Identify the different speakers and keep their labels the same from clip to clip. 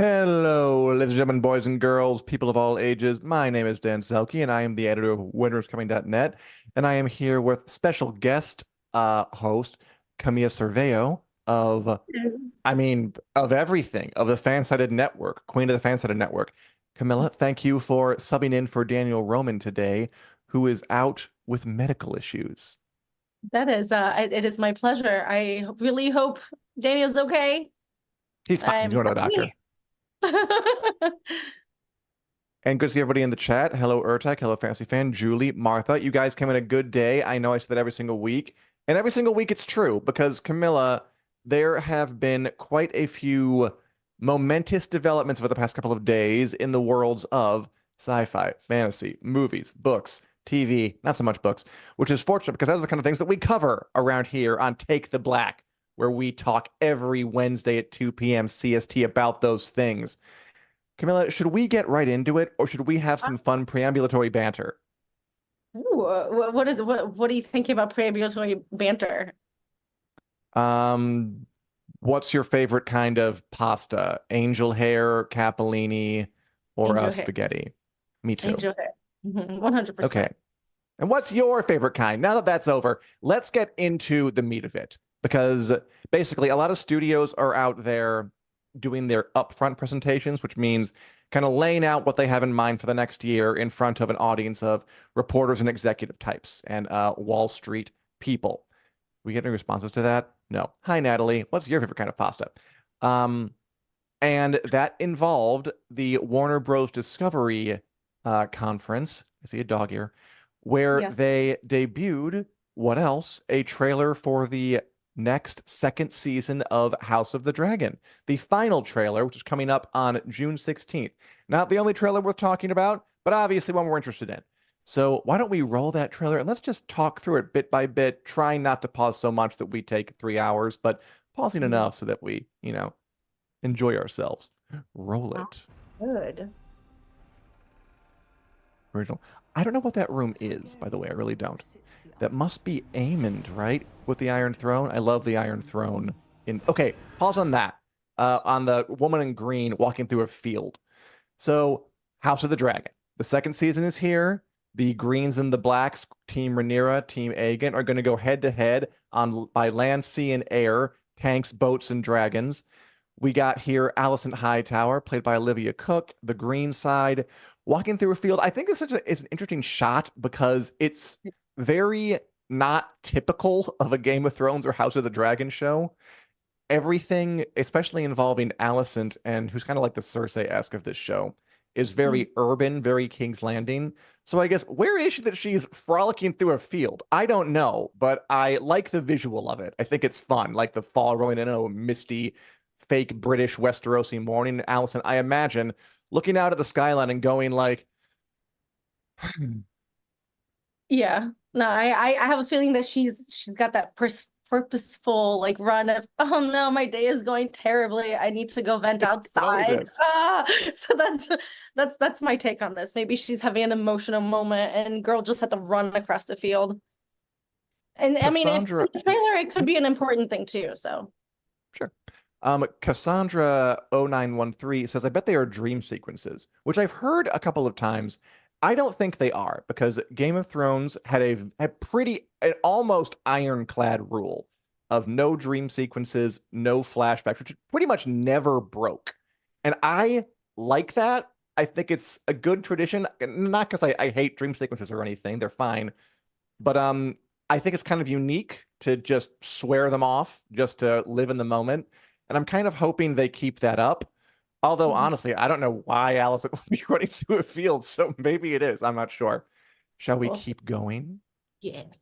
Speaker 1: Hello, ladies and gentlemen, boys and girls, people of all ages. My name is Dan Selke, and I am the editor of winteriscoming.net. And I am here with special guest host Camilla Cerveo of everything, of the Fansided Network, Queen of the Fansided Network. Camilla, thank you for subbing in for Daniel Roman today, who is out with medical issues.
Speaker 2: That is, it is my pleasure. I really hope Daniel's okay.
Speaker 1: He's fine. He's
Speaker 2: I'm
Speaker 1: going to the doctor. And good to see everybody in the chat. Hello, Urtek. Hello, Fantasy Fan. Julie, Martha. You guys came in a good day. I know I say that every single week. And every single week it's true because, Camilla, there have been quite a few momentous developments over the past couple of days in the worlds of sci-fi, fantasy, movies, books, TV, not so much books, which is fortunate because those are the kind of things that we cover around here on Take the Black, where we talk every Wednesday at 2 p.m. CST about those things. Camilla, should we get right into it, or should we have some fun preambulatory banter?
Speaker 2: Ooh, what are you thinking about preambulatory banter?
Speaker 1: What's your favorite kind of pasta? Angel hair, capellini, or
Speaker 2: Angel hair.
Speaker 1: spaghetti? Me too.
Speaker 2: Angel hair. 100%.
Speaker 1: Okay. And what's your favorite kind? Now that that's over, let's get into the meat of it. Because basically, a lot of studios are out there doing their upfront presentations, which means kind of laying out what they have in mind for the next year in front of an audience of reporters and executive types and Wall Street people. We get any responses to that? No. Hi, Natalie. What's your favorite kind of pasta? And that involved the Warner Bros. Discovery conference. I see a dog here, where they debuted what else? A trailer for the next second season of House of the Dragon, the final trailer, which is coming up on June 16th. Not the only trailer worth talking about, but obviously one we're interested in. So why don't we roll that trailer and let's just talk through it bit by bit, trying not to pause so much that we take 3 hours, but pausing enough so that we, enjoy ourselves. Roll it.
Speaker 2: Good.
Speaker 1: Original. I don't know what that room is, by the way. I really don't. That must be Aemond, right? With the Iron Throne. I love the Iron Throne. Okay, pause on that. On the woman in green walking through a field. So, House of the Dragon. The second season is here. The greens and the blacks, Team Rhaenyra, Team Aegon, are going to go head to head on by land, sea, and air, tanks, boats, and dragons. We got here Alicent Hightower, played by Olivia Cook, the green side, walking through a field. I think it's an interesting shot because it's very not typical of a Game of Thrones or House of the Dragon show. Everything, especially involving Alicent, and who's kind of like the Cersei-esque of this show, is very urban, very King's Landing. So I guess, where is she that she's frolicking through a field? I don't know, but I like the visual of it. I think it's fun, like the fall rolling in a misty, fake British Westerosi morning. Alicent, I imagine, looking out at the skyline and going like,
Speaker 2: Yeah. No, I have a feeling that she's got that purposeful like run of, oh no, my day is going terribly. I need to go vent outside. So that's my take on this. Maybe she's having an emotional moment and girl just had to run across the field. And I mean, if the trailer, it could be an important thing too. So
Speaker 1: sure. Cassandra 0913 says, I bet they are dream sequences, which I've heard a couple of times. I don't think they are, because Game of Thrones had an almost ironclad rule of no dream sequences, no flashbacks, which pretty much never broke. And I like that. I think it's a good tradition, not because I hate dream sequences or anything. They're fine. But I think it's kind of unique to just swear them off, just to live in the moment. And I'm kind of hoping they keep that up. Although, honestly, I don't know why Alicent would be running through a field, so maybe it is. I'm not sure. Shall we keep going?
Speaker 2: Yes.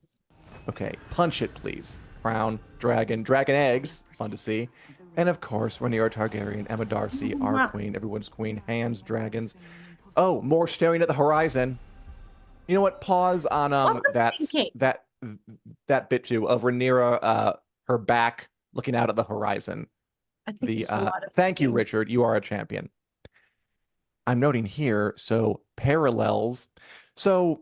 Speaker 1: Okay, punch it, please. Crown, dragon, dragon eggs. Fun to see. And of course, Rhaenyra Targaryen, Emma Darcy, our queen, everyone's queen, hands, dragons. Oh, more staring at the horizon. You know what? Pause on that bit too of Rhaenyra, her back looking out at the horizon. Thank you, Richard. You are a champion. I'm noting here, so parallels. So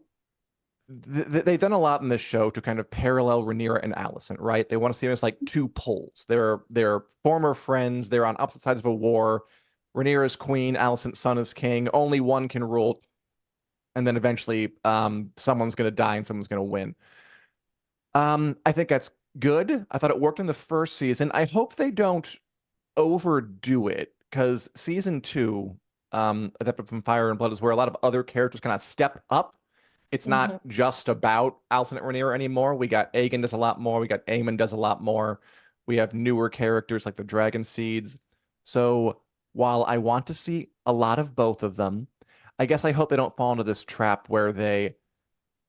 Speaker 1: they've done a lot in this show to kind of parallel Rhaenyra and Alicent, right? They want to see them as like two poles. They're former friends. They're on opposite sides of a war. Rhaenyra is queen, Alicent's son is king. Only one can rule, and then eventually, someone's gonna die and someone's gonna win. I think that's good. I thought it worked in the first season. I hope they don't overdo it because season two, Adapted from Fire and Blood, is where a lot of other characters kind of step up. It's
Speaker 2: Mm-hmm.
Speaker 1: not just about Alicent and Rhaenyra anymore. We got Aegon does a lot more. We got Aemon does a lot more. We have newer characters like the Dragon Seeds. So while I want to see a lot of both of them, I guess I hope they don't fall into this trap where they,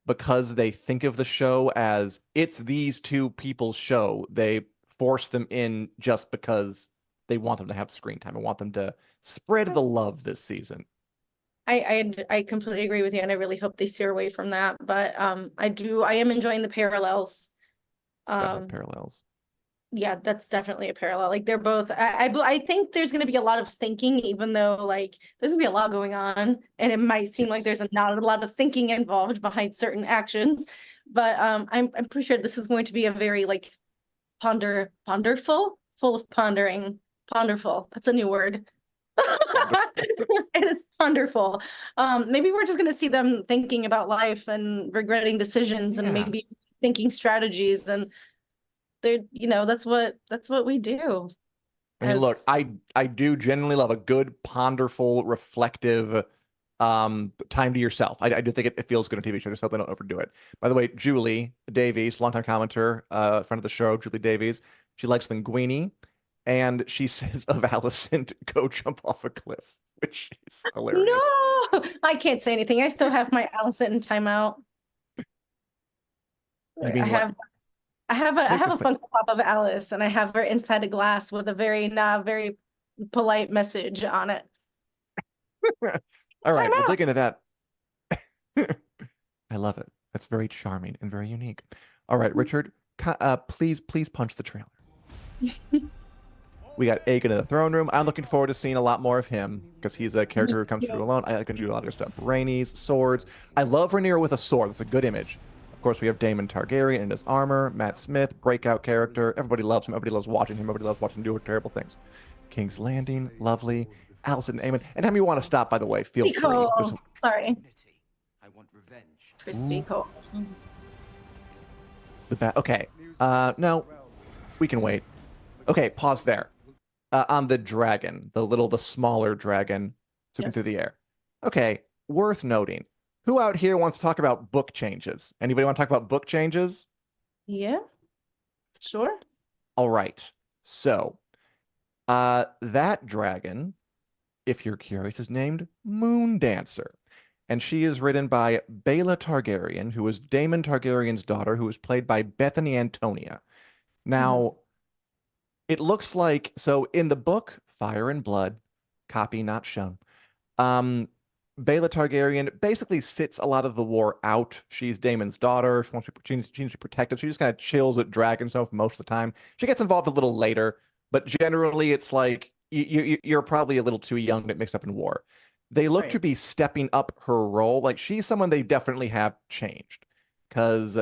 Speaker 1: because they think of the show as it's these two people's show, they force them in just because they want them to have screen time and want them to spread the love this season.
Speaker 2: I completely agree with you, and I really hope they steer away from that. But I am enjoying the parallels.
Speaker 1: Definitely parallels.
Speaker 2: Yeah, that's definitely a parallel. Like they're both. I think there's going to be a lot of thinking, even though like there's going to be a lot going on, and it might seem like there's not a lot of thinking involved behind certain actions. But I'm pretty sure this is going to be a very like ponderful, full of ponderful. That's a new word. It is wonderful. Maybe we're just gonna see them thinking about life and regretting decisions and maybe thinking strategies, and they're, that's what we do.
Speaker 1: I mean, look, I do genuinely love a good, ponderful, reflective time to yourself. I do think it feels good on TV shows. Just hope they don't overdo it. By the way, Julie Davies, longtime commenter, friend of the show, Julie Davies, she likes Linguini, and she says of Alicent, "Go jump off a cliff," which is hilarious.
Speaker 2: No, I can't say anything. I still have my Alicent in timeout.
Speaker 1: You mean what?
Speaker 2: I have a Funko Pop of Alice, and I have her inside a glass with a very polite message on it.
Speaker 1: All right, we'll dig into that. I love it. That's very charming and very unique. All right, Richard, please punch the trailer. We got Aegon in the throne room. I'm looking forward to seeing a lot more of him because he's a character who comes through alone. I can do a lot of stuff. Rhaenys, swords. I love Rhaenyra with a sword. That's a good image. Of course, we have Daemon Targaryen in his armor. Matt Smith, breakout character. Everybody loves him. Everybody loves watching him. Everybody loves watching him do terrible things. King's Landing, lovely. Alicent and Aemon. And how you want to stop, by the way, feel free.
Speaker 2: Sorry.
Speaker 3: I want revenge.
Speaker 2: Crispy Cole.
Speaker 1: Okay. No, we can wait. Okay, pause there. On the dragon, the smaller dragon swooping through the air. Okay, worth noting. Who out here wants to talk about book changes? Anybody want to talk about book changes?
Speaker 2: Yeah, sure.
Speaker 1: All right. So, that dragon, if you're curious, is named Moon Dancer. And she is written by Baela Targaryen, who is Daemon Targaryen's daughter, who is played by Bethany Antonia. Now, it looks like, so in the book, Fire and Blood, copy not shown, Baela Targaryen basically sits a lot of the war out. She's Daemon's daughter. She needs to be protected. She just kind of chills at Dragonstone most of the time. She gets involved a little later, but generally it's like you're probably a little too young to get mixed up in war. They look to be stepping up her role. Like she's someone they definitely have changed because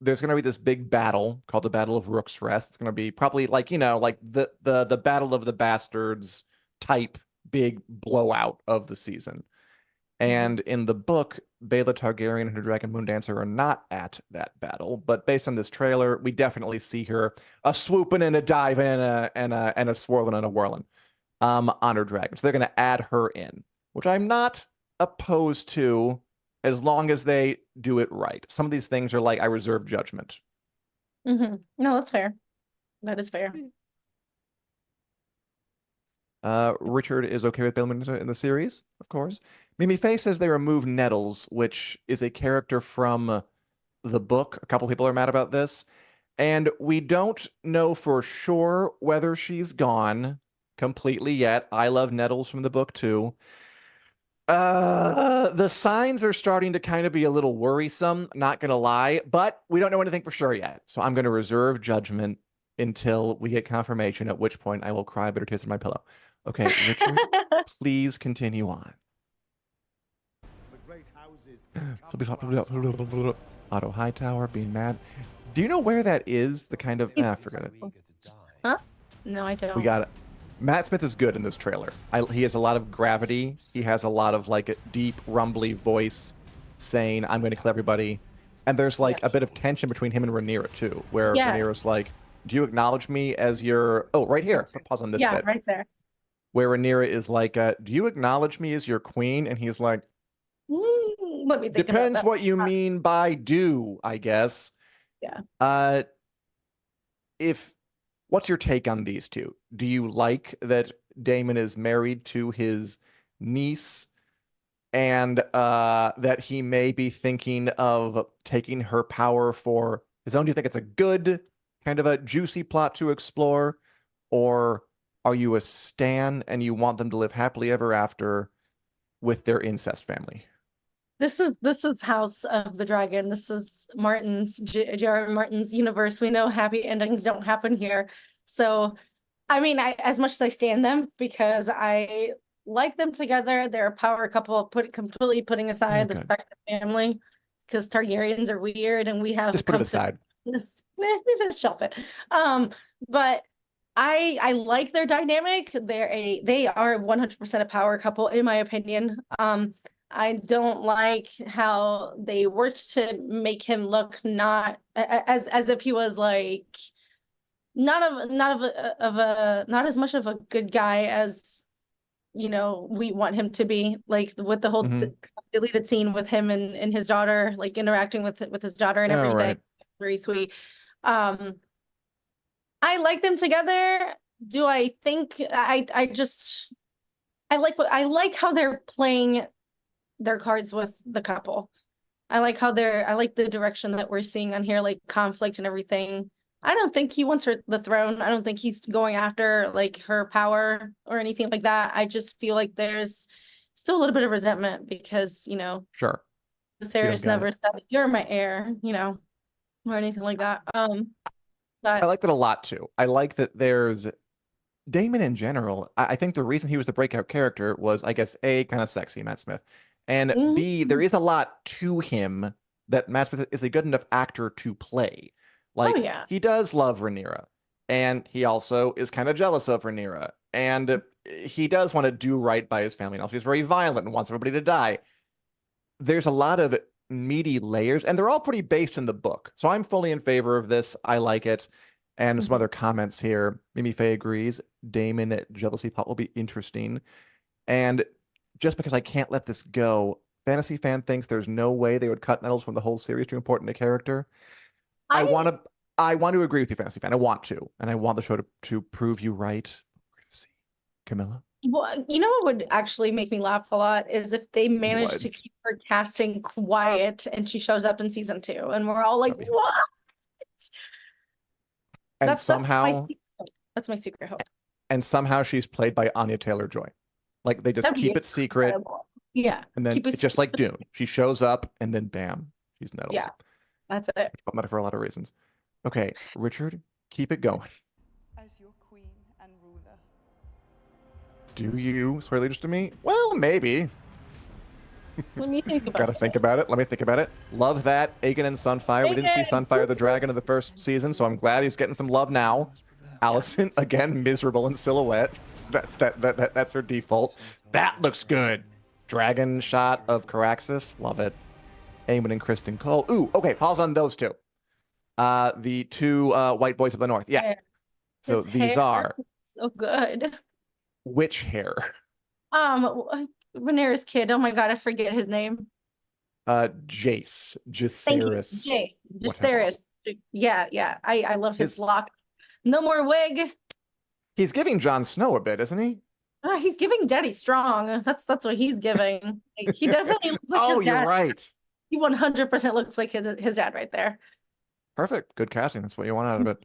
Speaker 1: there's going to be this big battle called the Battle of Rook's Rest. It's going to be probably like, like the Battle of the Bastards type big blowout of the season. And in the book, Baela Targaryen and her dragon Moon Dancer are not at that battle. But based on this trailer, we definitely see her a swooping and a diving and a swirling and a whirling on her dragon. So they're going to add her in, which I'm not opposed to as long as they do it right. Some of these things are like, I reserve judgment.
Speaker 2: No, that's fair. That is fair.
Speaker 1: Richard is okay with Baela in the series, of course. Mimi Faye says they removed Nettles, which is a character from the book. A couple people are mad about this. And we don't know for sure whether she's gone completely yet. I love Nettles from the book too. The signs are starting to kind of be a little worrisome, not gonna lie, but we don't know anything for sure yet. So I'm gonna reserve judgment until we get confirmation, at which point I will cry bitter tears on my pillow. Okay, Richard, please continue on. Otto Hightower being mad. Do you know where that is? The kind of forget it.
Speaker 2: Huh? No, I don't.
Speaker 1: We got it. Matt Smith is good in this trailer. He has a lot of gravity. He has a lot of like a deep, rumbly voice saying, "I'm going to kill everybody." And there's like a bit of tension between him and Rhaenyra too, where
Speaker 2: Yeah.
Speaker 1: Rhaenyra's like, "Do you acknowledge me as your?" Oh, right here. Pause on this
Speaker 2: Yeah,
Speaker 1: bit.
Speaker 2: right there.
Speaker 1: Where Rhaenyra is like, "Do you acknowledge me as your queen?" And he's like,
Speaker 2: Let me think about
Speaker 1: "Depends
Speaker 2: that.
Speaker 1: what you mean by do, I guess."
Speaker 2: Yeah.
Speaker 1: If what's your take on these two? Do you like that Daemon is married to his niece and that he may be thinking of taking her power for his own? Do you think it's a good kind of a juicy plot to explore? Or are you a stan and you want them to live happily ever after with their incest family?
Speaker 2: This is House of the Dragon. This is J.R. Martin's universe. We know happy endings don't happen here. So, I mean, as much as I stand them because I like them together, they're a power couple. Completely putting aside the fact of family, because Targaryens are weird, and we have
Speaker 1: just put it aside.
Speaker 2: Just shelf it. But I like their dynamic. They are 100% a power couple in my opinion. I don't like how they worked to make him look not as if he was like not as much of a good guy as we want him to be, like with the whole deleted scene with him and his daughter, like interacting with his daughter and everything. Right. Very sweet. I like them together. Do I think I like how they're playing their cards with the couple. I like the direction that we're seeing on here, like conflict and everything. I don't think he wants the throne. I don't think he's going after like her power or anything like that. I just feel like there's still a little bit of resentment because,
Speaker 1: sure,
Speaker 2: Viserys never said you're my heir, or anything like that. But
Speaker 1: I like that a lot too. I like that there's Daemon in general. I think the reason he was the breakout character was, I guess, A, kind of sexy, Matt Smith. And B, there is a lot to him that Matt Smith is a good enough actor to play. Like, he does love Rhaenyra, and he also is kind of jealous of Rhaenyra, and he does want to do right by his family. And also, he's very violent and wants everybody to die. There's a lot of meaty layers, and they're all pretty based in the book. So I'm fully in favor of this. I like it. And some other comments here. Mimi Faye agrees. Daemon jealousy plot will be interesting. And just because I can't let this go, Fantasy Fan thinks there's no way they would cut Nettles from the whole series to important a character. I want to agree with you, Fantasy Fan. I want to, and I want the show to prove you right. We're gonna see, Camilla.
Speaker 2: Well, you know what would actually make me laugh a lot is if they managed to keep her casting quiet and she shows up in season 2, and we're all like, "What?"
Speaker 1: And that's
Speaker 2: my secret hope.
Speaker 1: And somehow she's played by Anya Taylor-Joy. Like they just keep it secret.
Speaker 2: Yeah.
Speaker 1: And then it's just like Dune. She shows up and then bam, she's Nettles.
Speaker 2: Yeah. That's it.
Speaker 1: But matter for a lot of reasons. Okay, Richard, keep it going.
Speaker 4: As your queen and ruler.
Speaker 1: Do you swear allegiance to me? Well, maybe.
Speaker 2: Let me think about it.
Speaker 1: Gotta think about it. Let me think about it. Love that. Aegon and Sunfire. We didn't see Sunfire the dragon in the first season, so I'm glad he's getting some love now. Alicent, again, miserable in silhouette. That's her default. That looks good. Dragon shot of Caraxes. Love it. Aemon and Kristen Cole. Ooh, okay, pause on those two. The two white boys of the north. Yeah. So these are
Speaker 2: so good.
Speaker 1: Which hair?
Speaker 2: Rhaenyra's kid. Oh my god, I forget his name.
Speaker 1: Jace. Jacaerys.
Speaker 2: Jacaerys. Yeah. I love his lock. No more wig.
Speaker 1: He's giving Jon Snow a bit, isn't he?
Speaker 2: He's giving Daddy Strong. That's what he's giving. Like, he definitely looks like his dad.
Speaker 1: You're right.
Speaker 2: He 100% looks like his dad right there.
Speaker 1: Perfect. Good casting. That's what you want out of it.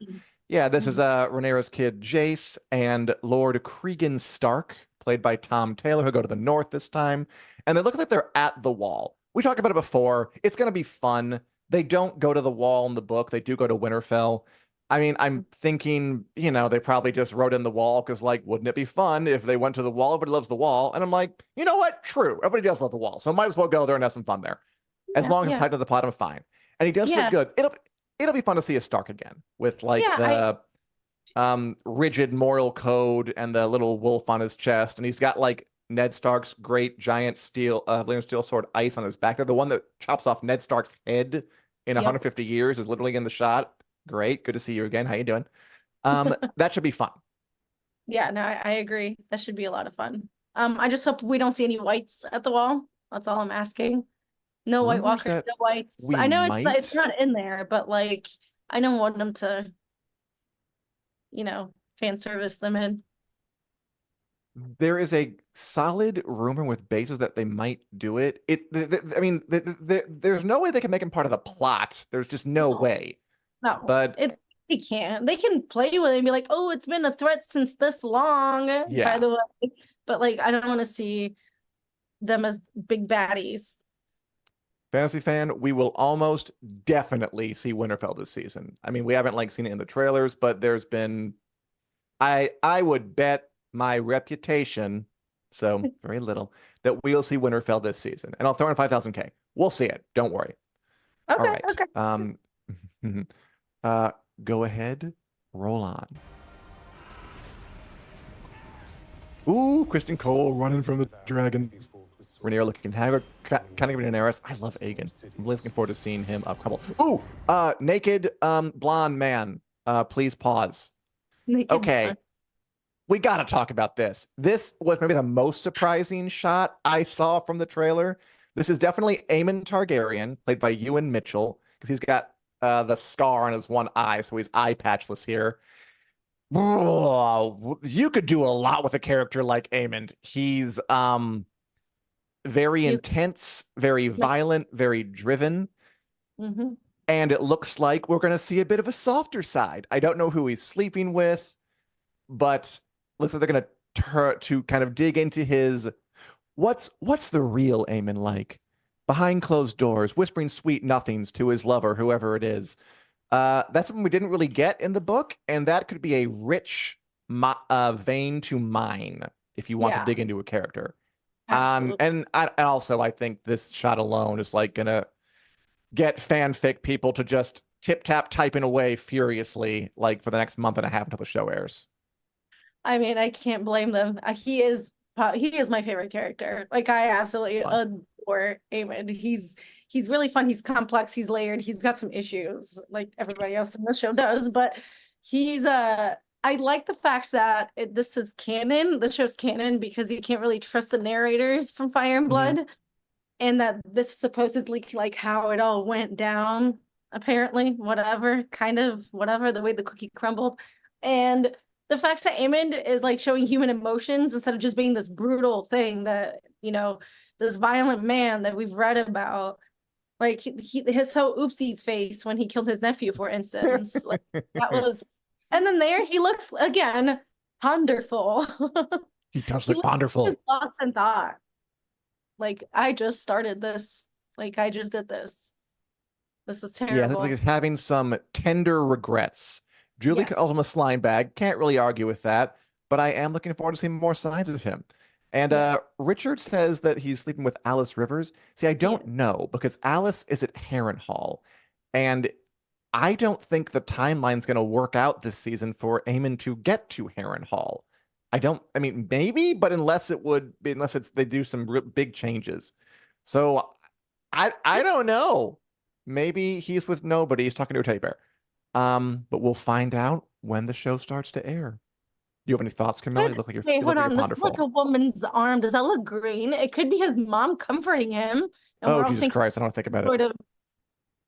Speaker 1: Yeah, this is Rhaenyra's kid, Jace, and Lord Cregan Stark, played by Tom Taylor, who go to the north this time. And they look like they're at the wall. We talked about it before. It's going to be fun. They don't go to the wall in the book. They do go to Winterfell. I mean, I'm thinking, they probably just wrote in the wall because, like, wouldn't it be fun if they went to the wall? Everybody loves the wall. And I'm like, you know what? True. Everybody does love the wall. So might as well go there and have some fun there. As long as it's tied to the plot, I'm fine. And he does look good. It'll be fun to see a Stark again with, like, rigid moral code and the little wolf on his chest, and he's got like Ned Stark's great giant steel sword ice on his back. They're the one that chops off Ned Stark's head in
Speaker 2: Yep.
Speaker 1: 150 years is literally in the shot. Great, good to see you again. How you doing? That should be fun.
Speaker 2: Yeah, no, I agree. That should be a lot of fun. I just hope we don't see any whites at the wall. That's all I'm asking. No White
Speaker 1: Rumors
Speaker 2: Walkers,
Speaker 1: that
Speaker 2: no whites.
Speaker 1: we
Speaker 2: I know
Speaker 1: might.
Speaker 2: it's not in there, but like I don't want them to, fan service them in.
Speaker 1: There is a solid rumor with bases that they might do it. I mean, there's no way they can make him part of the plot. There's just no way.
Speaker 2: No,
Speaker 1: But
Speaker 2: they can't. They can play with it and be like, "Oh, it's been a threat since this long."
Speaker 1: Yeah.
Speaker 2: By the way, but like, I don't want to see them as big baddies.
Speaker 1: Fantasy fan, we will almost definitely see Winterfell this season. I mean, we haven't like seen it in the trailers, but there's been, I would bet my reputation, so very little, that we'll see Winterfell this season. And I'll throw in 5,000K. We'll see it. Don't worry.
Speaker 2: Okay,
Speaker 1: All right.
Speaker 2: okay.
Speaker 1: Go ahead. Roll on. Ooh, Kristen Cole running from the dragon. Rhaenyra looking haggard, kind of giving an Daenerys. I love Aegon. I'm really looking forward to seeing him up couple. Ooh, naked blonde man. Please pause.
Speaker 2: Naked
Speaker 1: Okay.
Speaker 2: blonde.
Speaker 1: We got to talk about this. This was maybe the most surprising shot I saw from the trailer. This is definitely Aemon Targaryen, played by Ewan Mitchell, because he's got the scar on his one eye, so he's eye patchless here. You could do a lot with a character like Aemon. He's very intense, very violent, very driven.
Speaker 2: Mm-hmm.
Speaker 1: And it looks like we're going to see a bit of a softer side. I don't know who he's sleeping with, but looks like they're going to kind of dig into his what's the real Aemon like behind closed doors, whispering sweet nothings to his lover, whoever it is. That's something we didn't really get in the book, and that could be a rich vein to mine if you want to dig into a character. And also I think this shot alone is like gonna get fanfic people to just tip tap typing away furiously like for the next month and a half until the show airs.
Speaker 2: I mean, I can't blame them. He is my favorite character. Like, I absolutely adore Aemon. He's really fun. He's complex. He's layered. He's got some issues, like everybody else in the show does. But he's I like the fact that this is canon. The show's canon because you can't really trust the narrators from Fire and Blood, and that this is supposedly like how it all went down. Apparently, whatever the way the cookie crumbled, and the fact that Aemon is like showing human emotions instead of just being this brutal thing that, this violent man that we've read about. Like his so oopsies face when he killed his nephew, for instance. Like that was, and then there he looks again ponderful.
Speaker 1: He does look ponderful.
Speaker 2: Thoughts and thought. Like, I just started this. Like, I just did this. This is terrible.
Speaker 1: Yeah, it's like having some tender regrets. Julie calls him a slime bag. Can't really argue with that, but I am looking forward to seeing more signs of him. And Richard says that he's sleeping with Alice Rivers. See, I don't know because Alice is at Harrenhal, and I don't think the timeline's going to work out this season for Aemon to get to Harrenhal. I mean, maybe, but unless they do some big changes. So I don't know. Maybe he's with nobody. He's talking to a teddy bear. But we'll find out when the show starts to air. Do you have any thoughts, Camilla? You look like you're
Speaker 2: hold on. This is like a woman's arm. Does that look green? It could be his mom comforting him.
Speaker 1: Oh, Jesus Christ. I don't think about it.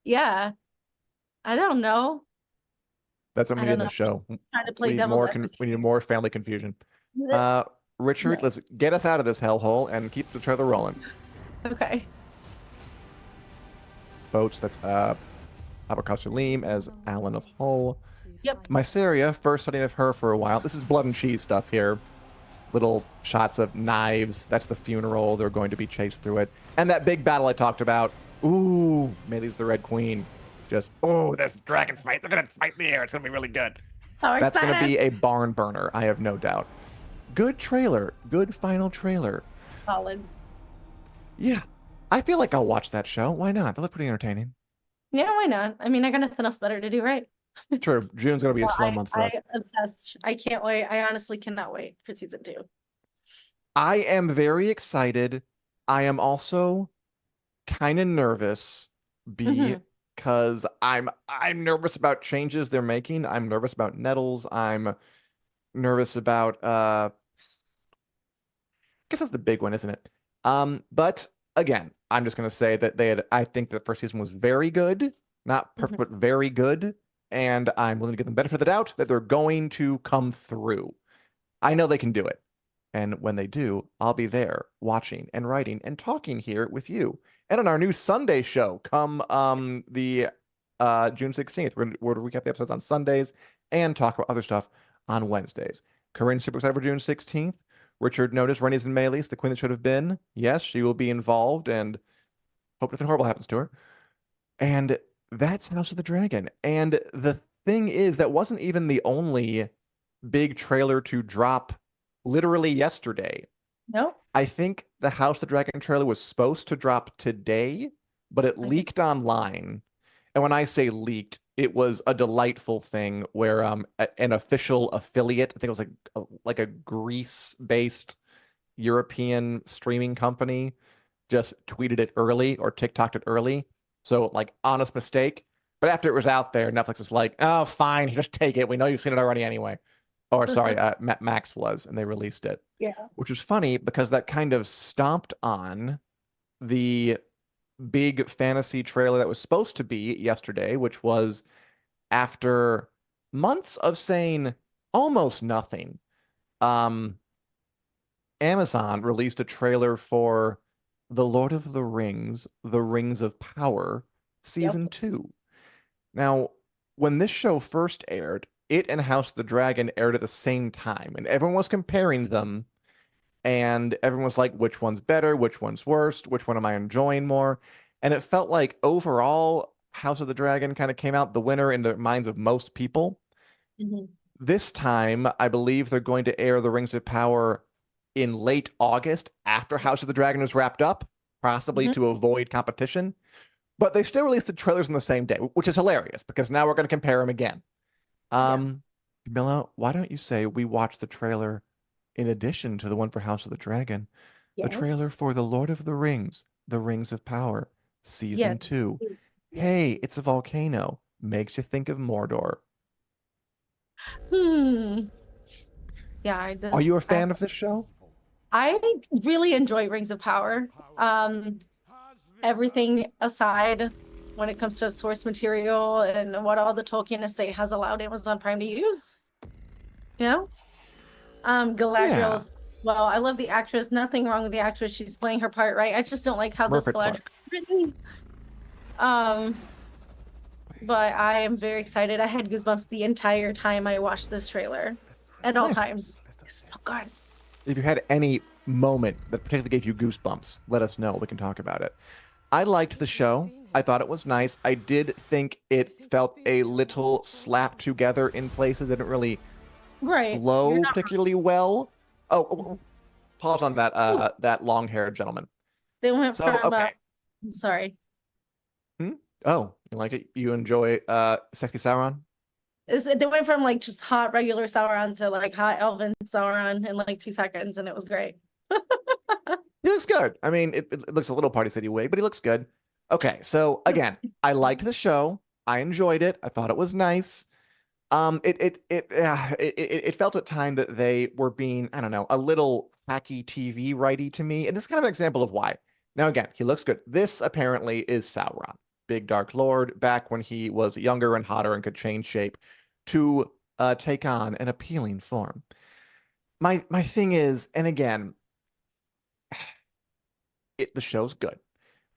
Speaker 2: Yeah. I don't know.
Speaker 1: That's what we need in the show.
Speaker 2: Trying to play
Speaker 1: we need more family confusion. Richard, let's get us out of this hellhole and keep the trailer rolling.
Speaker 2: Okay.
Speaker 1: Boats, that's Abercrombie as Alan of Hull.
Speaker 2: Yep.
Speaker 1: Mysaria, first studying of her for a while. This is blood and cheese stuff here. Little shots of knives. That's the funeral. They're going to be chased through it. And that big battle I talked about. Ooh, Melis the Red Queen. Just, this dragon fight. They're going to fight in the air. It's going to be really good. That's going to be a barn burner. I have no doubt. Good trailer. Good final trailer.
Speaker 2: Solid.
Speaker 1: Yeah. I feel like I'll watch that show. Why not? That looked pretty entertaining.
Speaker 2: Yeah, why not? I mean, I got nothing else better to do, right?
Speaker 1: True. June's gonna be a
Speaker 2: Well,
Speaker 1: slow month for us.
Speaker 2: I obsessed. I can't wait. I honestly cannot wait for season 2.
Speaker 1: I am very excited. I am also kind of nervous
Speaker 2: Hmm.
Speaker 1: because I'm nervous about changes they're making. I'm nervous about Nettles. I'm nervous about guess that's the big one, isn't it? But again, I'm just gonna say that I think the first season was very good, not perfect,
Speaker 2: Hmm.
Speaker 1: but very good. And I'm willing to give them benefit of the doubt that they're going to come through. I know they can do it. And when they do, I'll be there watching and writing and talking here with you. And on our new Sunday show, come the June 16th. We're to recap the episodes on Sundays and talk about other stuff on Wednesdays. Corinne's super excited for June 16th. Richard noticed Rennie's and Maylis, the queen that should have been. Yes, she will be involved and hope nothing horrible happens to her. And that's House of the Dragon. And the thing is, that wasn't even the only big trailer to drop literally yesterday.
Speaker 2: Nope.
Speaker 1: I think the House of the Dragon trailer was supposed to drop today, but it
Speaker 2: I think.
Speaker 1: leaked online. And when I say leaked, it was a delightful thing where an official affiliate, I think it was like a Greece-based European streaming company, just tweeted it early or TikToked it early. So like honest mistake. But after it was out there, Netflix is like, oh, fine, just take it. We know you've seen it already anyway. Or sorry, Max was, and they released it,
Speaker 2: Yeah.
Speaker 1: which was funny because that kind of stomped on the big fantasy trailer that was supposed to be yesterday, which was after months of saying almost nothing. Um, Amazon released a trailer for The Lord of the Rings, The Rings of Power,
Speaker 2: Yep.
Speaker 1: Season 2. Now, when this show first aired, it and House of the Dragon aired at the same time, and everyone was comparing them, and everyone was like, which one's better, which one's worst, which one am I enjoying more? And it felt like overall, House of the Dragon kind of came out the winner in the minds of most people.
Speaker 2: Hmm.
Speaker 1: This time, I believe they're going to air The Rings of Power in late August after House of the Dragon is wrapped up, possibly
Speaker 2: Hmm.
Speaker 1: to avoid competition. But they still released the trailers on the same day, which is hilarious because now we're going to compare them again.
Speaker 2: Yeah.
Speaker 1: Camilla, why don't you say we watch the trailer in addition to the one for House of the Dragon, the trailer
Speaker 2: Yes.
Speaker 1: for The Lord of the Rings, The Rings of Power,
Speaker 2: Yes.
Speaker 1: Season 2.
Speaker 2: Yes.
Speaker 1: Hey, it's a volcano. Makes you think of Mordor.
Speaker 2: Hmm. Yeah,
Speaker 1: Are you a fan of this show?
Speaker 2: I really enjoy Rings of Power. Um, Everything aside, when it comes to source material and what all the Tolkien estate has allowed Amazon Prime to use, you know?
Speaker 1: Yeah,
Speaker 2: Galadriel's, well, I love the actress. Nothing wrong with the actress. She's playing her part right. I just don't like how this
Speaker 1: Merfolk
Speaker 2: Galadriel
Speaker 1: Clark.
Speaker 2: is written. Um, but I am very excited. I had goosebumps the entire time I watched this trailer. At all
Speaker 1: Nice.
Speaker 2: times. It's so good.
Speaker 1: If you had any moment that particularly gave you goosebumps, let us know. We can talk about it. I liked the show. I thought it was nice. I did think it felt a little slapped together in places. It didn't really
Speaker 2: Right. You're
Speaker 1: flow
Speaker 2: not
Speaker 1: particularly well. Oh,
Speaker 2: wrong.
Speaker 1: pause on that
Speaker 2: Ooh,
Speaker 1: that long-haired gentleman.
Speaker 2: they went
Speaker 1: So,
Speaker 2: from
Speaker 1: okay.
Speaker 2: I'm sorry.
Speaker 1: Hmm? Oh, you like it? You enjoy Sexy Sauron?
Speaker 2: They went from like just hot regular Sauron to like hot elven Sauron in like 2 seconds, and it was great.
Speaker 1: He looks good. I mean, it looks a little Party City way, but he looks good. Okay, so again, I liked the show. I enjoyed it. I thought it was nice. It felt at time that they were being, I don't know, a little hacky TV righty to me, and this is kind of an example of why. Now again, he looks good. This apparently is Sauron, Big Dark Lord, back when he was younger and hotter and could change shape to take on an appealing form. My thing is, and again, the show's good.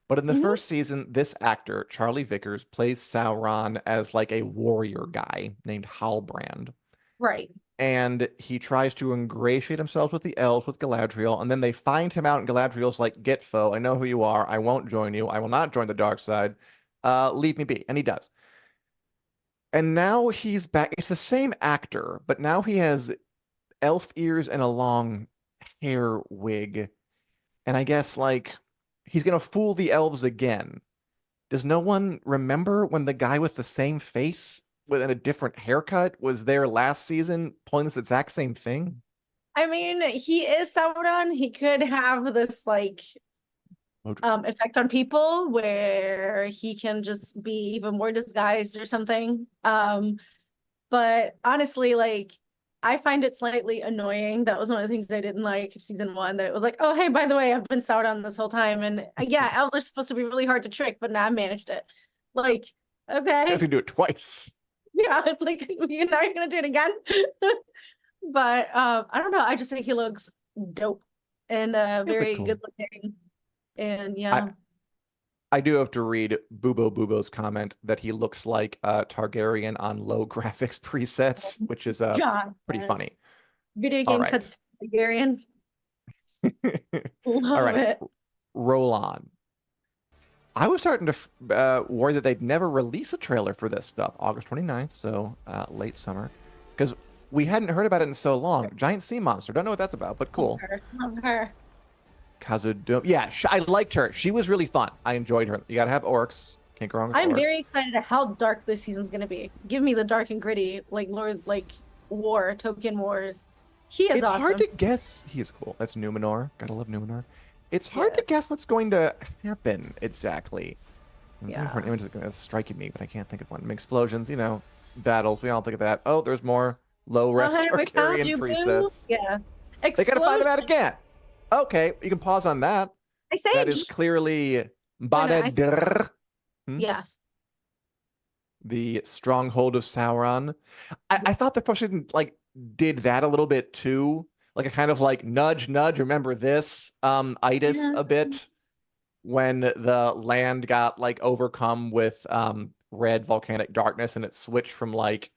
Speaker 1: But in the
Speaker 2: Hmm.
Speaker 1: first season, this actor, Charlie Vickers, plays Sauron as like a warrior guy named Halbrand.
Speaker 2: Right.
Speaker 1: And he tries to ingratiate himself with the elves, with Galadriel, and then they find him out, and Galadriel's like, "Get foe, I know who you are. I won't join you. I will not join the dark side. Leave me be." And he does. And now he's back. It's the same actor, but now he has elf ears and a long hair wig. And I guess like he's gonna fool the elves again. Does no one remember when the guy with the same face within a different haircut was there last season pulling this exact same thing.
Speaker 2: I mean, he is Sauron. He could have this like effect on people where he can just be even more disguised or something. But honestly, like I find it slightly annoying. That was one of the things I didn't like season 1, that it was like, oh hey, by the way, I've been Sauron this whole time. And yeah, elves are supposed to be really hard to trick, but now I managed it. Like, okay.
Speaker 1: Has to do it twice.
Speaker 2: Yeah, it's like you're not gonna do it again. But I don't know. I just think he looks dope and very
Speaker 1: cool.
Speaker 2: good looking. And yeah.
Speaker 1: I do have to read Boobo's comment that he looks like Targaryen on low graphics presets, which is pretty funny.
Speaker 2: Video game cuts Targaryen. Love
Speaker 1: All right,
Speaker 2: it.
Speaker 1: roll on. I was starting to worry that they'd never release a trailer for this stuff. August 29th, so late summer. Because we hadn't heard about it in so long. Giant sea monster. Don't know what that's about, but cool.
Speaker 2: Love her.
Speaker 1: Khazad-dûm. Yeah, I liked her. She was really fun. I enjoyed her. You gotta have orcs. Can't go wrong with orcs.
Speaker 2: I'm very excited at how dark this season's gonna be. Give me the dark and gritty, like war, Tolkien wars. He is awesome.
Speaker 1: It's hard to guess. He is cool. That's Numenor. Gotta love Numenor. It's hard to guess what's going to happen exactly. I'm looking for an image that's striking me, but I can't think of one. Explosions, you know, battles. We all think of that. Oh, there's more low-res Targaryen presets.
Speaker 2: Yeah.
Speaker 1: They gotta find him out again. Okay, you can pause on that.
Speaker 2: I say
Speaker 1: that is clearly Barad-dûr.
Speaker 2: Yes.
Speaker 1: The stronghold of Sauron. I thought the person did that a little bit too. Like a kind of like nudge, remember this itis a bit when the land got like overcome with red volcanic darkness and it switched from like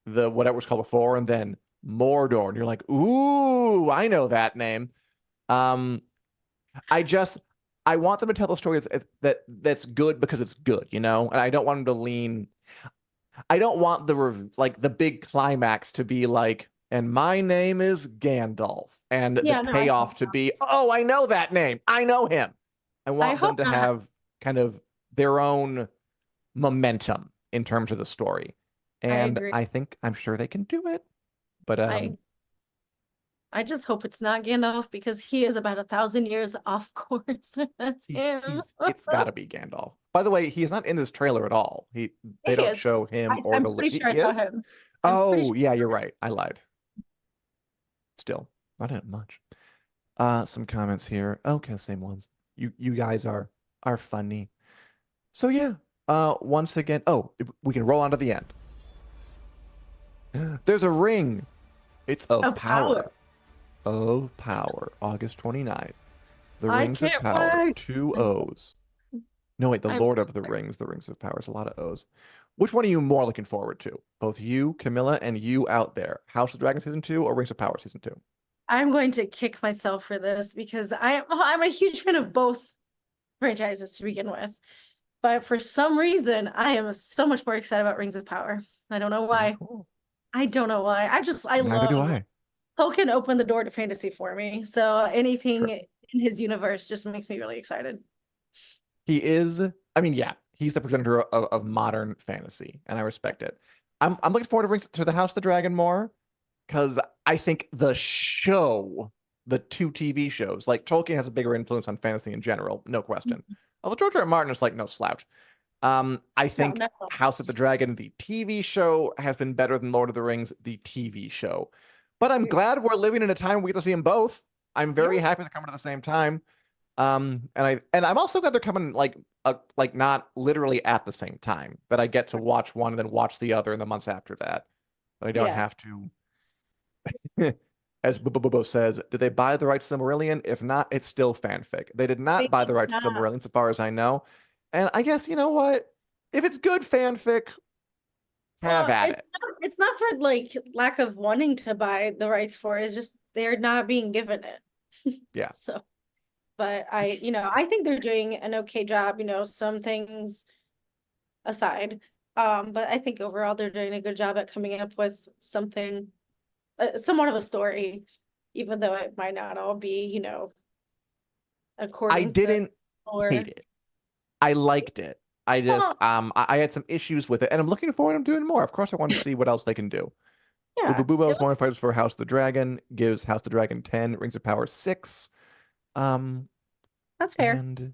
Speaker 1: the whatever was called before and then Mordor. And you're like, ooh, I know that name. I want them to tell the story that's good because it's good, you know? And I don't want them to lean. I don't want the big climax to be like, and my name is Gandalf. And the payoff to be, oh, I know that name. I know him. I want them to have kind of their own momentum in terms of the story. And I'm sure they can do it. But
Speaker 2: I just hope it's not Gandalf because he is about 1,000 years off course. That's him.
Speaker 1: It's got to be Gandalf. By the way, he's not in this trailer at all. They don't show him or
Speaker 2: I'm
Speaker 1: the.
Speaker 2: Pretty sure I saw him.
Speaker 1: Oh, yeah, you're right. I lied. Still, not in much. Some comments here. Okay, same ones. You guys are funny. So yeah. Once again, we can roll on to the end. There's a ring. It's of power. Of power. August 29th. The Rings of Power. Wait. 2 O's. No, wait, the Lord of the Rings. The Rings of Power. It's a lot of O's. Which one are you more looking forward to? Both you, Camilla, and you out there. House of the Dragon Season 2 or Rings of Power Season 2?
Speaker 2: I'm going to kick myself for this because I'm a huge fan of both franchises to begin with. But for some reason, I am so much more excited about Rings of Power. I don't know why.
Speaker 1: Cool.
Speaker 2: I don't know why. I
Speaker 1: Neither do I.
Speaker 2: Tolkien opened the door to fantasy for me. So anything in his universe just makes me really excited.
Speaker 1: He is, he's the progenitor of modern fantasy, and I respect it. I'm looking forward to the House of the Dragon more, because I think the 2 TV shows, like Tolkien has a bigger influence on fantasy in general, no question. Although George R. R. Martin is like no slouch. I think House of the Dragon, the TV show, has been better than Lord of the Rings, the TV show. But I'm glad we're living in a time where we get to see them both. I'm very happy they're coming at the same time. And I'm also glad they're coming like not literally at the same time. That I get to watch one and then watch the other in the months after that. But I don't have to. As Bobo says, did they buy the rights to Silmarillion? If not, it's still fanfic. They did not buy the rights to Silmarillion, so far as I know. And I guess, you know what? If it's good fanfic, have at it.
Speaker 2: It's not for like lack of wanting to buy the rights for it. It's just they're not being given it.
Speaker 1: Yeah.
Speaker 2: So, but I think they're doing an okay job, some things aside. But I think overall they're doing a good job at coming up with something, somewhat of a story, even though it might not all be, according
Speaker 1: I didn't hate it. I liked it. I just
Speaker 2: Oh,
Speaker 1: I had some issues with it, and I'm looking forward to doing more. Of course, I want to see what else they can do.
Speaker 2: yeah,
Speaker 1: Ubububo's more fighters for House of the Dragon, gives House of the Dragon 10, Rings of Power 6. Um,
Speaker 2: that's fair.
Speaker 1: and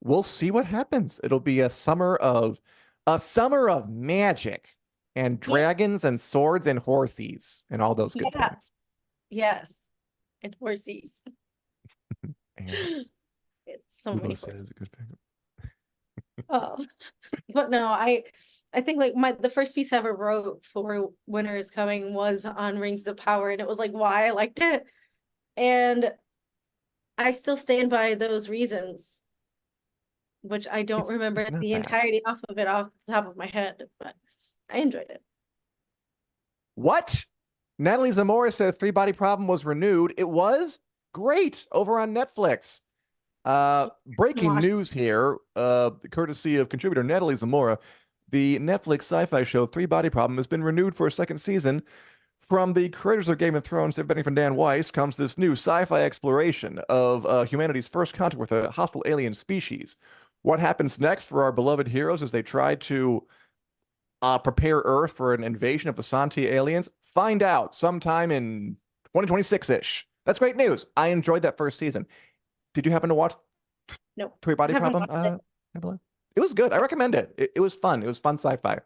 Speaker 1: we'll see what happens. It'll be a summer of magic and
Speaker 2: Yeah,
Speaker 1: dragons and swords and horsies and all those good
Speaker 2: yeah,
Speaker 1: things.
Speaker 2: yes. And horses.
Speaker 1: And
Speaker 2: It's so many
Speaker 1: Bubo
Speaker 2: horses.
Speaker 1: says a good thing.
Speaker 2: Oh, but no, I think like the first piece I ever wrote for Winter is Coming was on Rings of Power, and it was like why I liked it. And I still stand by those reasons, which I don't remember
Speaker 1: It's not
Speaker 2: the
Speaker 1: bad.
Speaker 2: entirety off of it off the top of my head, but I enjoyed it.
Speaker 1: What? Natalie Zamora says Three Body Problem was renewed. It was great over on Netflix. Breaking
Speaker 2: Watched.
Speaker 1: news here, courtesy of contributor Natalie Zamora. The Netflix sci-fi show Three Body Problem has been renewed for a second season. From the creators of Game of Thrones, David Benioff and Dan Weiss, comes this new sci-fi exploration of humanity's first contact with a hostile alien species. What happens next for our beloved heroes as they try to prepare Earth for an invasion of the Santi aliens? Find out sometime in 2026-ish. That's great news. I enjoyed that first season. Did you happen to watch
Speaker 2: No,
Speaker 1: Toy Body
Speaker 2: I haven't
Speaker 1: Problem?
Speaker 2: watched it.
Speaker 1: Evelyn? It was good. I recommend it. It was fun. It was fun sci-fi.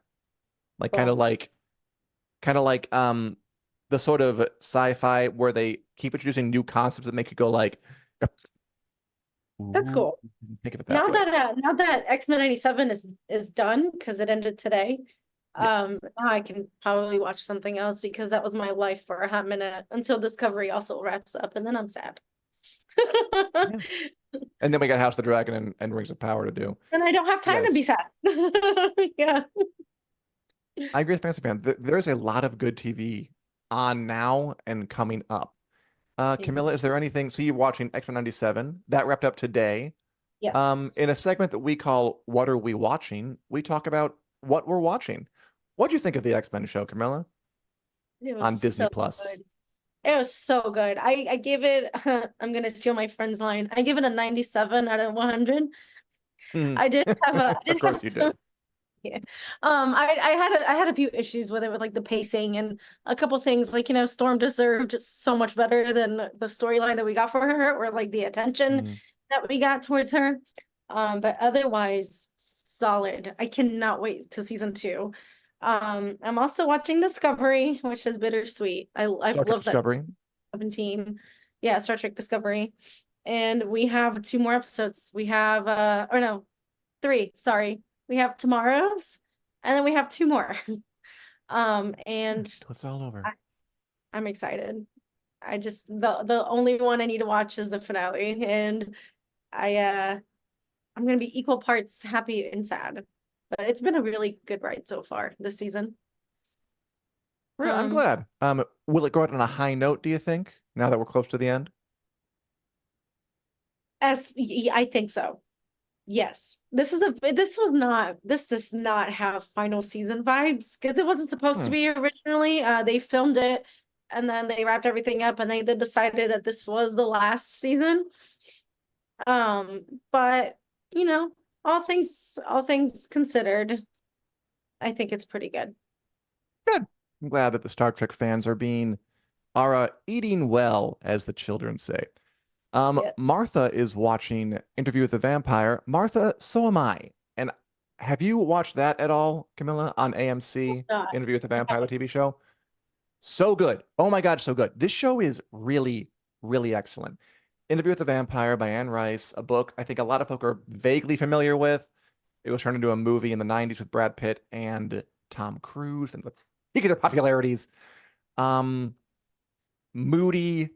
Speaker 1: Like
Speaker 2: Cool.
Speaker 1: kind of like the sort of sci-fi where they keep introducing new concepts that make you go like,
Speaker 2: That's
Speaker 1: ooh,
Speaker 2: cool.
Speaker 1: think of it that way.
Speaker 2: Now that X-Men 97 is done because it ended today,
Speaker 1: Yes.
Speaker 2: now I can probably watch something else because that was my life for a hot minute until Discovery also wraps up, and then I'm sad.
Speaker 1: Yeah. And then we got House of the Dragon and Rings of Power to do.
Speaker 2: And I don't have time to be
Speaker 1: Yes.
Speaker 2: sad. Yeah.
Speaker 1: I agree with Fancy Fan. There's a lot of good TV on now and coming up. Camilla, is there anything? So you're watching X-Men 97. That wrapped up today.
Speaker 2: Yes.
Speaker 1: In a segment that we call What Are We Watching? We talk about what we're watching. What do you think of the X-Men show, Camilla,
Speaker 2: It was
Speaker 1: on Disney
Speaker 2: so
Speaker 1: Plus?
Speaker 2: good. It was so good. I gave it, I'm gonna steal my friend's line. I give it a 97 out of 100. I did have a, I
Speaker 1: Of
Speaker 2: did
Speaker 1: course
Speaker 2: have
Speaker 1: you
Speaker 2: some,
Speaker 1: did.
Speaker 2: yeah. I had a few issues with it with like the pacing and a couple things like, Storm deserved so much better than the storyline that we got for her or like the attention
Speaker 1: Mm.
Speaker 2: that we got towards her. But otherwise solid. I cannot wait till season 2. I'm also watching Discovery, which is bittersweet. I
Speaker 1: Star Trek
Speaker 2: love that
Speaker 1: Discovery.
Speaker 2: 17. Yeah, Star Trek Discovery. And we have 2 more episodes. We have or no, 3, sorry. We have tomorrow's and then we have 2 more. And
Speaker 1: So it's all over.
Speaker 2: I'm excited. I just the only one I need to watch is the finale, and I'm gonna be equal parts happy and sad. But it's been a really good ride so far this season.
Speaker 1: I'm
Speaker 2: Um,
Speaker 1: glad. Will it go out on a high note, do you think, now that we're close to the end?
Speaker 2: I think so. Yes. This does not have final season vibes because it wasn't supposed to
Speaker 1: Hmm.
Speaker 2: be originally. They filmed it and then they wrapped everything up and they decided that this was the last season. But all things considered, I think it's pretty good.
Speaker 1: Good. I'm glad that the Star Trek fans are eating well, as the children say.
Speaker 2: Yes.
Speaker 1: Martha is watching Interview with the Vampire. Martha, so am I. And have you watched that at all, Camilla, on AMC,
Speaker 2: Uh,
Speaker 1: Interview with the Vampire, the TV show? So good. Oh my God, so good. This show is really, really excellent. Interview with the Vampire by Anne Rice, a book I think a lot of folk are vaguely familiar with. It was turned into a movie in the 90s with Brad Pitt and Tom Cruise, and the peak of their popularities. Um, Moody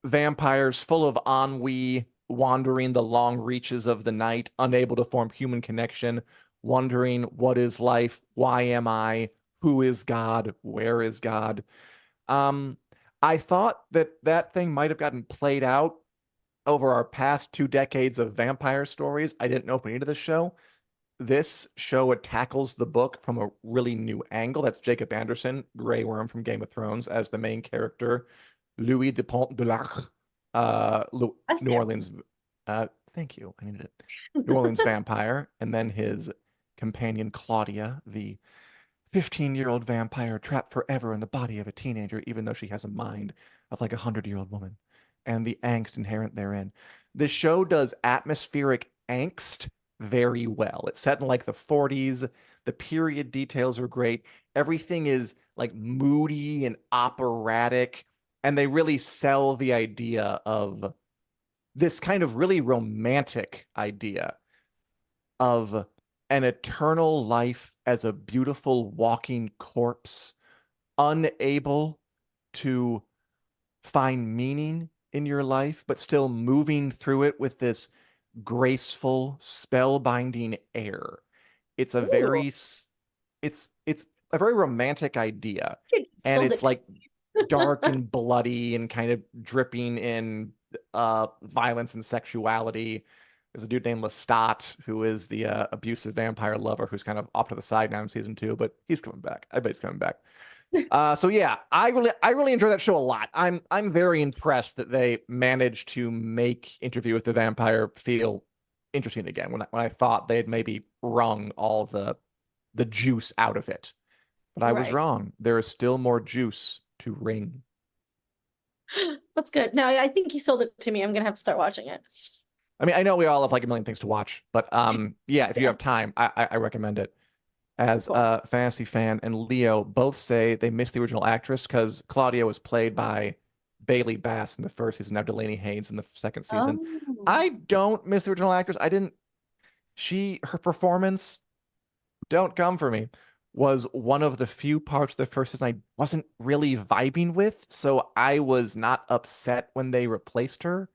Speaker 1: vampires full of ennui, wandering the long reaches of the night, unable to form human connection, wondering what is life, why am I, who is God, where is God. Um, I thought that thing might have gotten played out over our past 2 decades of vampire stories. I didn't know if we needed this show. This show tackles the book from a really new angle. That's Jacob Anderson, Grey Worm from Game of Thrones, as the main character, Louis de Pont de l'Arc,
Speaker 2: I
Speaker 1: New
Speaker 2: see.
Speaker 1: Orleans. Thank Thank you. I needed it. New Orleans vampire, and then his companion Claudia, the 15-year-old vampire trapped forever in the body of a teenager, even though she has a mind of like a 100-year-old woman, and the angst inherent therein. This show does atmospheric angst very well. It's set in like the 40s. The period details are great. Everything is like moody and operatic, and they really sell the idea of this kind of really romantic idea of an eternal life as a beautiful walking corpse, unable to find meaning in your life, but still moving through it with this graceful, spellbinding air. It's a
Speaker 2: Ooh,
Speaker 1: very it's a very romantic idea.
Speaker 2: you
Speaker 1: And
Speaker 2: sold
Speaker 1: it's
Speaker 2: it to
Speaker 1: like dark and bloody and kind of dripping in violence and sexuality. There's a dude named Lestat who is the abusive vampire lover who's kind of off to the side now in season 2, but he's coming back. I bet he's coming back. So yeah, I really enjoy that show a lot. I'm very impressed that they managed to make Interview with the Vampire feel interesting again when I thought they had maybe wrung all the juice out of it. But I was
Speaker 2: right.
Speaker 1: wrong. There is still more juice to wring.
Speaker 2: That's good. Now I think you sold it to me. I'm gonna have to start watching it.
Speaker 1: I mean, I know we all have like a million things to watch, but yeah, if you
Speaker 2: Yeah,
Speaker 1: have time, I recommend it. As
Speaker 2: cool.
Speaker 1: a fantasy fan and Leo both say they missed the original actress because Claudia was played by Bailey Bass in the first season, now Delaney Haynes in the second season.
Speaker 2: Oh,
Speaker 1: I don't miss the original actress. I didn't. Her performance, don't come for me, was one of the few parts of the first season I wasn't really vibing with. So I was not upset when they replaced her.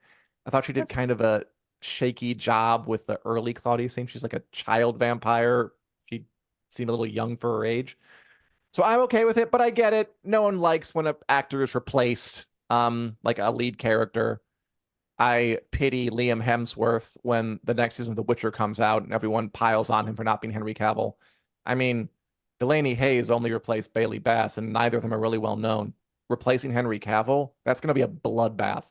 Speaker 1: I thought she did
Speaker 2: that's
Speaker 1: kind of a shaky job with the early Claudia scene. She's like a child vampire. She seemed a little young for her age. So I'm okay with it, but I get it. No one likes when an actor is replaced, like a lead character. I pity Liam Hemsworth when the next season of The Witcher comes out and everyone piles on him for not being Henry Cavill. I mean, Delaney Hayes only replaced Bailey Bass, and neither of them are really well known. Replacing Henry Cavill, that's going to be a bloodbath.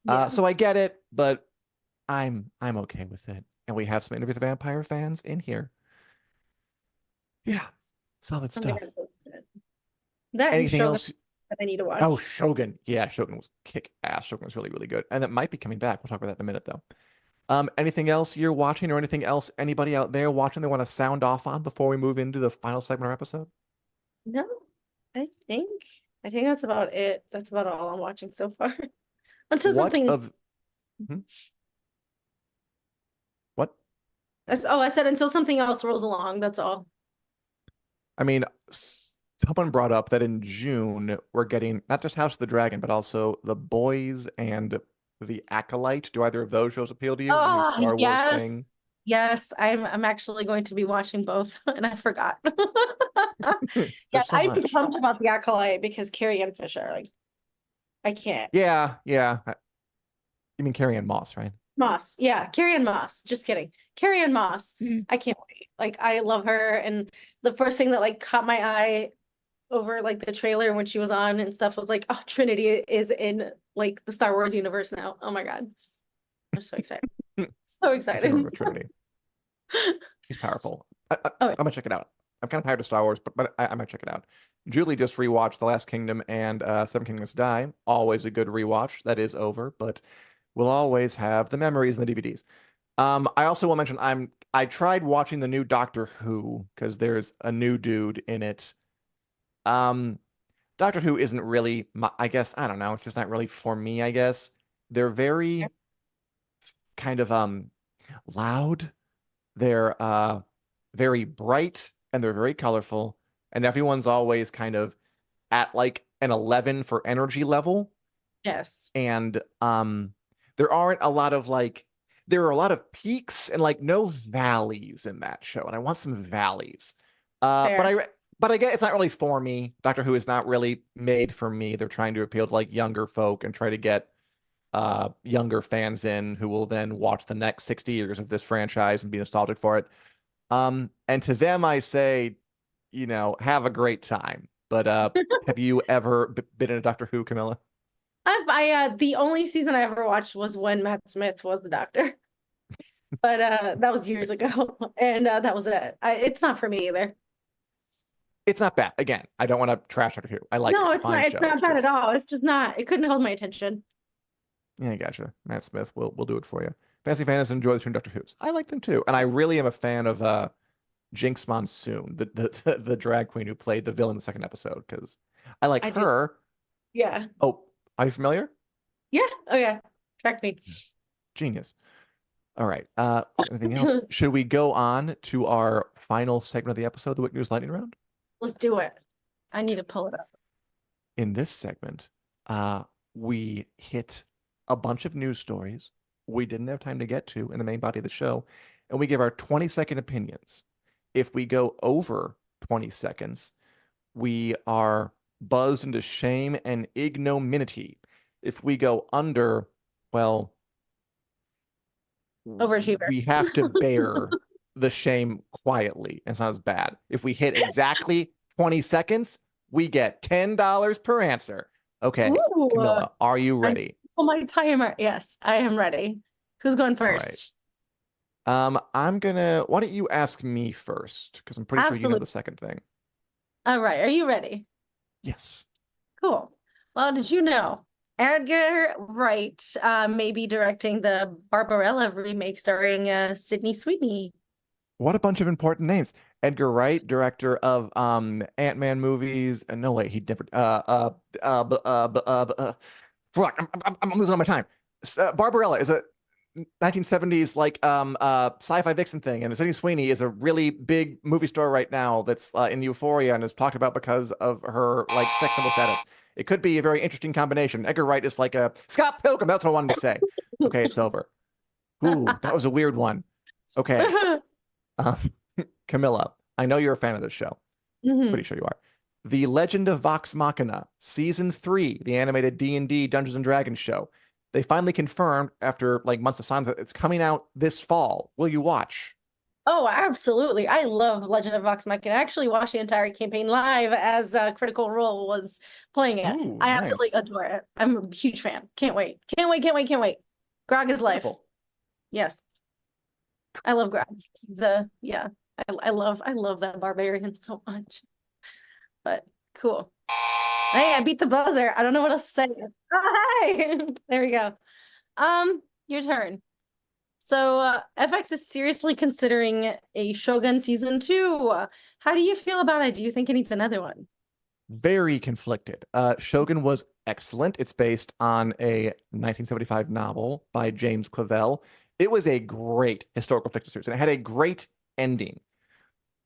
Speaker 2: yeah.
Speaker 1: So I get it, but I'm okay with it. And we have some Interview with the Vampire fans in here. Yeah, solid
Speaker 2: I'm gonna
Speaker 1: stuff.
Speaker 2: go with it. That and
Speaker 1: Anything
Speaker 2: Shogun
Speaker 1: else?
Speaker 2: that I need to
Speaker 1: Oh,
Speaker 2: watch.
Speaker 1: Shogun. Yeah, Shogun was kick ass. Shogun was really, really good. And it might be coming back. We'll talk about that in a minute, though. Anything else you're watching or anything else anybody out there watching they want to sound off on before we move into the final segment of our episode?
Speaker 2: No, I think I think that's about it. That's about all I'm watching so far. Until
Speaker 1: What
Speaker 2: something
Speaker 1: of hmm? What?
Speaker 2: I said until something else rolls along, that's all.
Speaker 1: I mean, someone brought up that in June we're getting not just House of the Dragon, but also The Boys and The Acolyte. Do either of those shows appeal to you? The new
Speaker 2: Oh,
Speaker 1: Star Wars
Speaker 2: yes.
Speaker 1: thing?
Speaker 2: Yes, I'm actually going to be watching both, and I forgot. Yeah,
Speaker 1: There's so
Speaker 2: I'm
Speaker 1: much.
Speaker 2: pumped about the Acolyte because Carrie Ann Fisher, like, I can't.
Speaker 1: Yeah, yeah. You mean Carrie Ann Moss, right?
Speaker 2: Moss, yeah, Carrie Ann Moss. Just kidding. Carrie Ann Moss.
Speaker 1: Mm.
Speaker 2: I can't wait. Like, I love her, and the first thing that like caught my eye over like the trailer when she was on and stuff was like, oh, Trinity is in like the Star Wars universe now. Oh my God. I'm so excited. So
Speaker 1: I can't remember
Speaker 2: excited.
Speaker 1: Trinity. She's powerful.
Speaker 2: Oh,
Speaker 1: I'm gonna check it out. I'm kind of tired of Star Wars, but I might check it out. Julie just rewatched The Last Kingdom and Seven Kingdoms Die. Always a good rewatch. That is over, but we'll always have the memories and the DVDs. I also will mention I tried watching the new Doctor Who because there's a new dude in it. Um, Doctor Who isn't really I guess I don't know. It's just not really for me, I guess. They're very kind of loud. They're very bright and they're very colorful, and everyone's always kind of at like an 11 for energy level.
Speaker 2: yes.
Speaker 1: And there aren't a lot of like there are a lot of peaks and like no valleys in that show, and I want some valleys. But
Speaker 2: Fair.
Speaker 1: I get it's not really for me. Doctor Who is not really made for me. They're trying to appeal to like younger folk and try to get younger fans in who will then watch the next 60 years of this franchise and be nostalgic for it. And to them I say, have a great time. But have you ever been in a Doctor Who, Camilla?
Speaker 2: The only season I ever watched was when Matt Smith was the doctor. but that was years ago, and that was it. It's not for me either.
Speaker 1: It's not bad. Again, I don't want to trash Doctor Who. I like it.
Speaker 2: No,
Speaker 1: It's a
Speaker 2: it's
Speaker 1: fine
Speaker 2: not. It's
Speaker 1: show.
Speaker 2: not
Speaker 1: It's
Speaker 2: bad at
Speaker 1: just
Speaker 2: all. It's just not. It couldn't hold my attention.
Speaker 1: yeah, I gotcha. Matt Smith, we'll do it for you. Fantasy fans enjoy the two Doctor Who's. I like them too, and I really am a fan of Jinx Monsoon, the drag queen who played the villain in the second episode, because I like
Speaker 2: I do.
Speaker 1: her.
Speaker 2: Yeah.
Speaker 1: Oh, are you familiar?
Speaker 2: Yeah. Oh yeah. Track me.
Speaker 1: Genius. All right. Anything else? Should we go on to our final segment of the episode, the Wick News Lightning Round?
Speaker 2: Let's do it. I need to pull it up.
Speaker 1: In this segment, we hit a bunch of news stories we didn't have time to get to in the main body of the show, and we give our 20-second opinions. If we go over 20 seconds, we are buzzed into shame and ignominy. If we go under, well,
Speaker 2: Overachiever.
Speaker 1: we have to bear the shame quietly. It's not as bad. If we hit exactly 20 seconds, we get $10 per answer. Okay,
Speaker 2: Ooh,
Speaker 1: Camilla, are you ready?
Speaker 2: Oh, my timer. Yes, I am ready. Who's going
Speaker 1: All right.
Speaker 2: first?
Speaker 1: Why don't you ask me first? Because I'm pretty sure you know
Speaker 2: Absolutely.
Speaker 1: the second thing.
Speaker 2: All right. Are you ready?
Speaker 1: Yes.
Speaker 2: Cool. Well, did you know Edgar Wright may be directing the Barbarella remake starring Sydney Sweeney?
Speaker 1: What a bunch of important names. Edgar Wright, director of Ant-Man movies. No way, he different. Fuck, I'm losing all my time. Barbarella is a 1970s like sci-fi vixen thing, and Sydney Sweeney is a really big movie star right now that's in Euphoria and is talked about because of her like sex symbol status. It could be a very interesting combination. Edgar Wright is like a Scott Pilgrim. That's what I wanted to say. Okay, it's over. Ooh, that was a weird one. Okay, Camilla, I know you're a fan of this show.
Speaker 2: Mhm.
Speaker 1: Pretty sure you are. The Legend of Vox Machina, Season 3, the animated D&D Dungeons and Dragons show. They finally confirmed after like months of silence that it's coming out this fall. Will you watch?
Speaker 2: Oh, absolutely. I love Legend of Vox Machina. I actually watched the entire campaign live as Critical Role was playing it.
Speaker 1: Ooh,
Speaker 2: I absolutely
Speaker 1: nice.
Speaker 2: adore it. I'm a huge fan. Can't wait. Can't wait, can't wait, can't wait. Grog is life.
Speaker 1: Wonderful.
Speaker 2: Yes. I love Grog. He's yeah. I love that barbarian so much. But cool. Hey, I beat the buzzer. I don't know what else to say. Hi. There we go. Your turn. So FX is seriously considering a Shogun season 2. How do you feel about it? Do you think it needs another one?
Speaker 1: Very conflicted. Shogun was excellent. It's based on a 1975 novel by James Clavell. It was a great historical fiction series, and it had a great ending.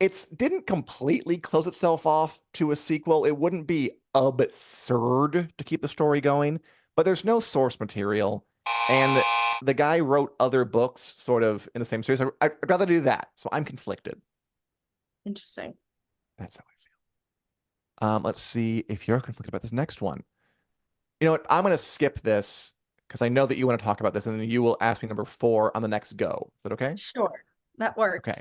Speaker 1: It didn't completely close itself off to a sequel. It wouldn't be absurd to keep the story going, but there's no source material. And the guy wrote other books sort of in the same series. I'd rather do that. So I'm conflicted.
Speaker 2: Interesting.
Speaker 1: That's how I feel. Let's see if you're conflicted about this next one. You know what? I'm going to skip this because I know that you want to talk about this, and then you will ask me number 4 on the next go. Is that okay?
Speaker 2: Sure. That works.
Speaker 1: Okay.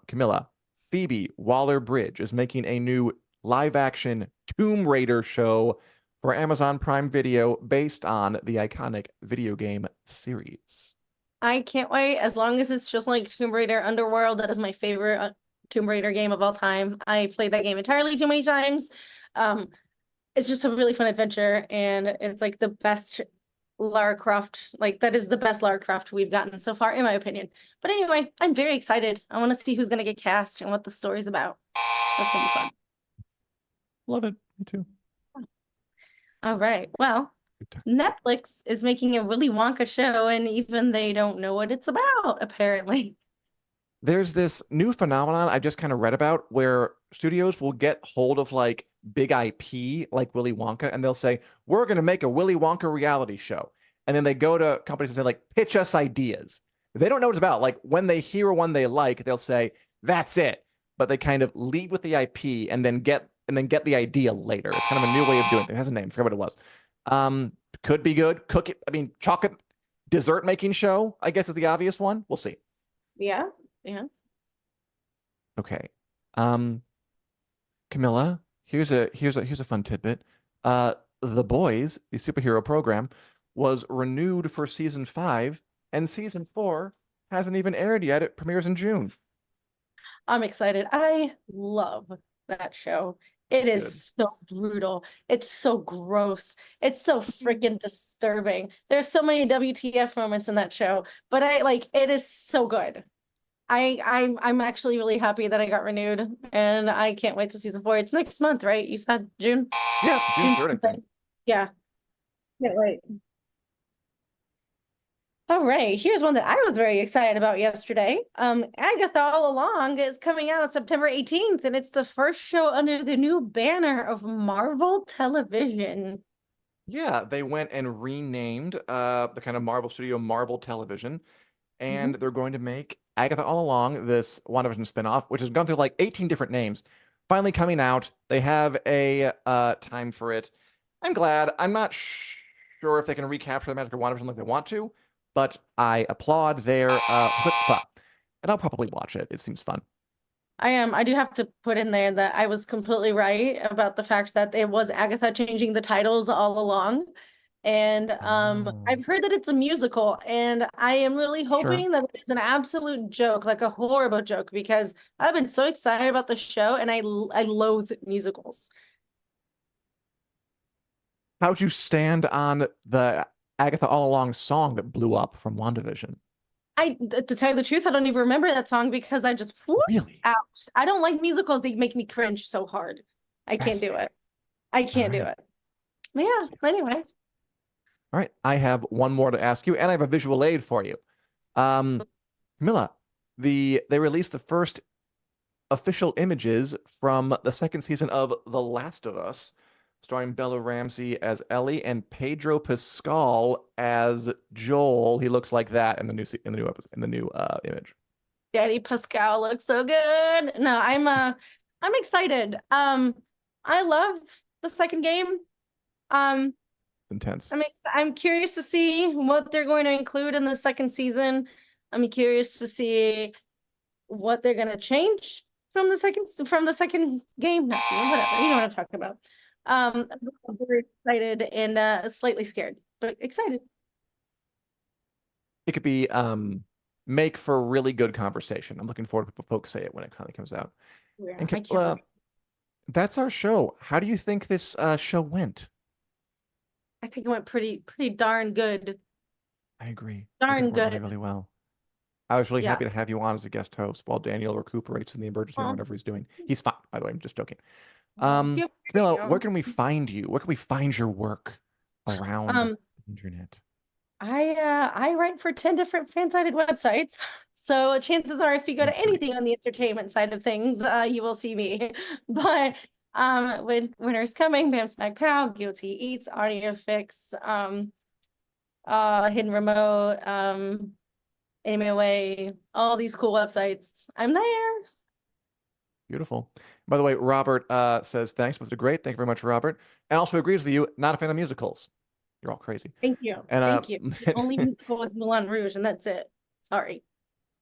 Speaker 1: Camilla, Phoebe Waller-Bridge is making a new live-action Tomb Raider show for Amazon Prime Video based on the iconic video game series.
Speaker 2: I can't wait. As long as it's just like Tomb Raider Underworld, that is my favorite Tomb Raider game of all time. I played that game entirely too many times. It's just a really fun adventure, and it's like the best Lara Croft, like that is the best Lara Croft we've gotten so far, in my opinion. But anyway, I'm very excited. I want to see who's gonna get cast and what the story's about. That's gonna be fun.
Speaker 1: Love it. Me too.
Speaker 2: All right. Well, Netflix is making a Willy Wonka show, and even they don't know what it's about, apparently.
Speaker 1: There's this new phenomenon I just kind of read about where studios will get hold of like big IP like Willy Wonka, and they'll say, we're going to make a Willy Wonka reality show. And then they go to companies and say, like, pitch us ideas. They don't know what it's about. Like when they hear one they like, they'll say, that's it. But they kind of lead with the IP and then get the idea later. It's kind of a new way of doing it. It has a name. I forget what it was. Could be good. Chocolate dessert making show, I guess is the obvious one. We'll see.
Speaker 2: Yeah. Yeah.
Speaker 1: Okay. Camilla, here's a fun tidbit. The Boys, the superhero program, was renewed for season 5, and season 4 hasn't even aired yet. It premieres in June.
Speaker 2: I'm excited. I love that show. It is so brutal. It's so gross. It's so freaking disturbing. There's so many WTF moments in that show, but it is so good. I'm actually really happy that I got renewed, and I can't wait to season 4. It's next month, right? You said June?
Speaker 1: Yeah, June 3rd, I think.
Speaker 2: Yeah. Can't wait. All right, here's one that I was very excited about yesterday. Agatha All Along is coming out on September 18th, and it's the first show under the new banner of Marvel Television.
Speaker 1: Yeah, they went and renamed the kind of Marvel studio Marvel Television, and they're going to make Agatha All Along, this WandaVision spinoff, which has gone through like 18 different names, finally coming out. They have a time for it. I'm glad. I'm not sure if they can recapture the magic of WandaVision like they want to, but I applaud their chutzpah, and I'll probably watch it. It seems fun.
Speaker 2: I do have to put in there that I was completely right about the fact that it was Agatha changing the titles all along. And I've heard that it's a musical, and I am really hoping that it is an absolute joke, like a horrible joke, because I've been so excited about the show, and I loathe musicals.
Speaker 1: How'd you stand on the Agatha All Along song that blew up from WandaVision?
Speaker 2: To tell you the truth, I don't even remember that song because I just
Speaker 1: really
Speaker 2: out. I don't like musicals. They make me cringe so hard. I can't do it. I can't do it. But yeah, anyway.
Speaker 1: All right, I have one more to ask you, and I have a visual aid for you. Camilla, they released the first official images from the second season of The Last of Us, starring Bella Ramsey as Ellie and Pedro Pascal as Joel. He looks like that in the new image.
Speaker 2: Daddy Pascal looks so good. No, I'm excited. I love the second game.
Speaker 1: It's intense.
Speaker 2: I'm curious to see what they're going to include in the second season. I'm curious to see what they're going to change from the second game. Not season, whatever. You know what I'm talking about. I'm very excited and slightly scared, but excited.
Speaker 1: It could be make for really good conversation. I'm looking forward to what folks say it when it finally comes out.
Speaker 2: Yeah,
Speaker 1: and that's our show. How do you think this show went?
Speaker 2: I think it went pretty darn good.
Speaker 1: I agree.
Speaker 2: Darn good.
Speaker 1: Really, really well. I was really happy to have you on as a guest host while Daniel recuperates in the emergency room, whatever he's doing. He's fine, by the way. I'm just joking. Camilla, where can we find you? Where can we find your work around the internet?
Speaker 2: I write for 10 different fan-sided websites. So chances are if you go to anything on the entertainment side of things, you will see me. But when Winter's Coming, Bam Smack Pow, Guilty Eats, Audio Fix, Hidden Remote, Anime Away, all these cool websites, I'm there.
Speaker 1: Beautiful. By the way, Robert says thanks, but they're great. Thank you very much, Robert. And also agrees with you, not a fan of musicals. You're all crazy.
Speaker 2: Thank you.
Speaker 1: And,
Speaker 2: Thank you. The only musical was Moulin Rouge, and that's it. Sorry.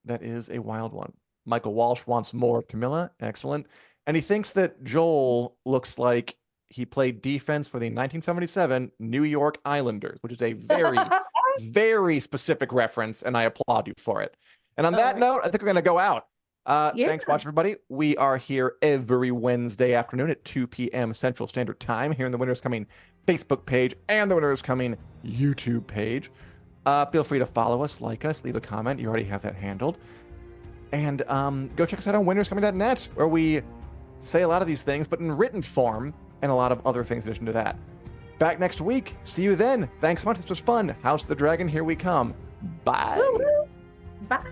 Speaker 1: That is a wild one. Michael Walsh wants more of Camilla. Excellent. And he thinks that Joel looks like he played defense for the 1977 New York Islanders, which is a very, very specific reference, and I applaud you for it. And on that note, I think we're going to go out. Thanks for watching, everybody. We are here every Wednesday afternoon at 2 p.m. Central Standard Time here in the Winter's Coming Facebook page and the Winter's Coming YouTube page. Feel free to follow us, like us, leave a comment. You already have that handled. And go check us out on winterscoming.net, where we say a lot of these things, but in written form, and a lot of other things in addition to that. Back next week. See you then. Thanks so much. This was fun. House of the Dragon, here we come. Bye.
Speaker 2: Bye.